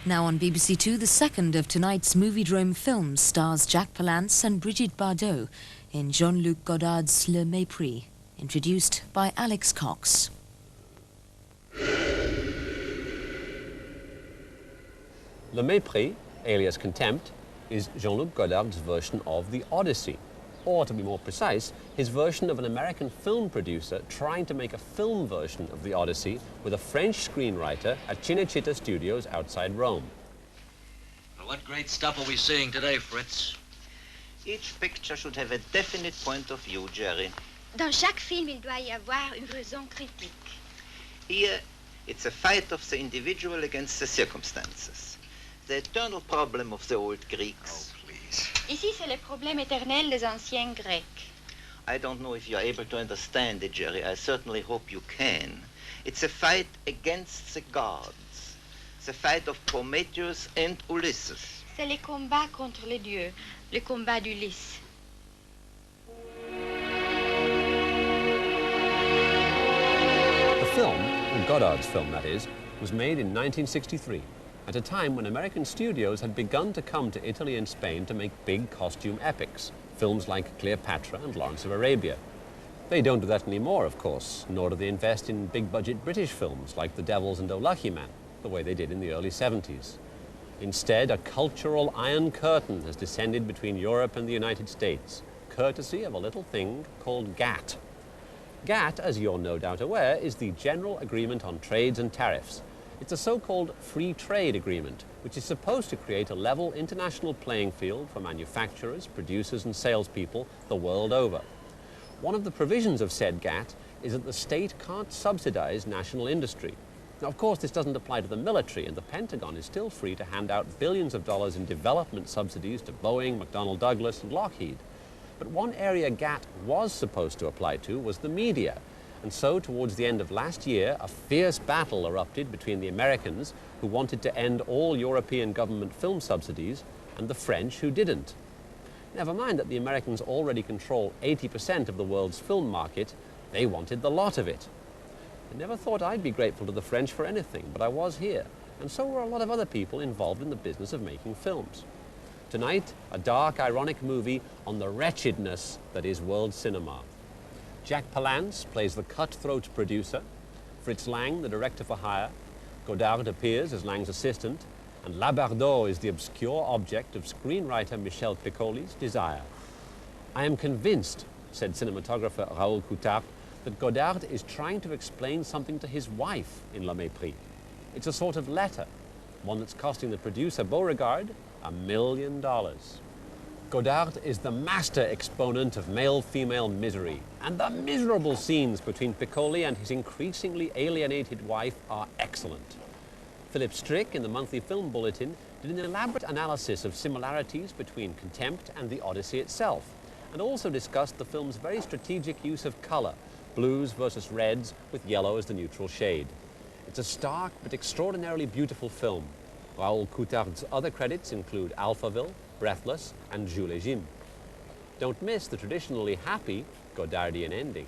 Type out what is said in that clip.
Now on BBC Two, the second of tonight's Moviedrome films stars Jack Palance and Brigitte Bardot in Jean-Luc Godard's Le Mepris, introduced by Alex Cox. Le Mepris, alias Contempt, is Jean-Luc Godard's version of The Odyssey, or to be more precise, his version of an American film producer trying to make a film version of The Odyssey with a French screenwriter at Cinecittà Studios outside Rome. Well, what great stuff are we seeing today, Fritz? Each picture should have a definite point of view, Jerry. Dans chaque film, il doit y avoir une raison critique. Here, it's a fight of the individual against the circumstances. The eternal problem of the old Greeks. Oh, please. Ici, c'est le problème éternel des anciens Grecs. I don't know if you're able to understand it, Jerry. I certainly hope you can. It's a fight against the gods. The fight of Prometheus and Ulysses. C'est le combat contre les dieux, le combat d'Ulysse. The film, Godard's film that is, was made in 1963, at a time when American studios had begun to come to Italy and Spain to make big costume epics, films like Cleopatra and Lawrence of Arabia. They don't do that anymore, of course, nor do they invest in big-budget British films like The Devils and Oh Lucky Man, the way they did in the early 70s. Instead, a cultural iron curtain has descended between Europe and the United States, courtesy of a little thing called GATT. GATT, as you're no doubt aware, is the General Agreement on Trades and Tariffs. It's a so-called free trade agreement, which is supposed to create a level international playing field for manufacturers, producers and salespeople the world over. One of the provisions of said GATT is that the state can't subsidize national industry. Now, of course, this doesn't apply to the military, and the Pentagon is still free to hand out billions of dollars in development subsidies to Boeing, McDonnell Douglas and Lockheed. But one area GATT was supposed to apply to was the media. And so, towards the end of last year, a fierce battle erupted between the Americans, who wanted to end all European government film subsidies, and the French, who didn't. Never mind that the Americans already control 80% of the world's film market, they wanted the lot of it. I never thought I'd be grateful to the French for anything, but I was here, and so were a lot of other people involved in the business of making films. Tonight, a dark, ironic movie on the wretchedness that is world cinema. Jack Palance plays the cutthroat producer, Fritz Lang the director for hire, Godard appears as Lang's assistant, and La Bardot is the obscure object of screenwriter Michel Piccoli's desire. I am convinced, said cinematographer Raoul Coutard, that Godard is trying to explain something to his wife in Le Mepris. It's a sort of letter, one that's costing the producer Beauregard $1 million. Godard is the master exponent of male-female misery, and the miserable scenes between Piccoli and his increasingly alienated wife are excellent. Philip Strick, in the Monthly Film Bulletin, did an elaborate analysis of similarities between Contempt and The Odyssey itself, and also discussed the film's very strategic use of color, blues versus reds, with yellow as the neutral shade. It's a stark but extraordinarily beautiful film. Raoul Coutard's other credits include Alphaville, Breathless, and Jules et Jim. Don't miss the traditionally happy Godardian ending.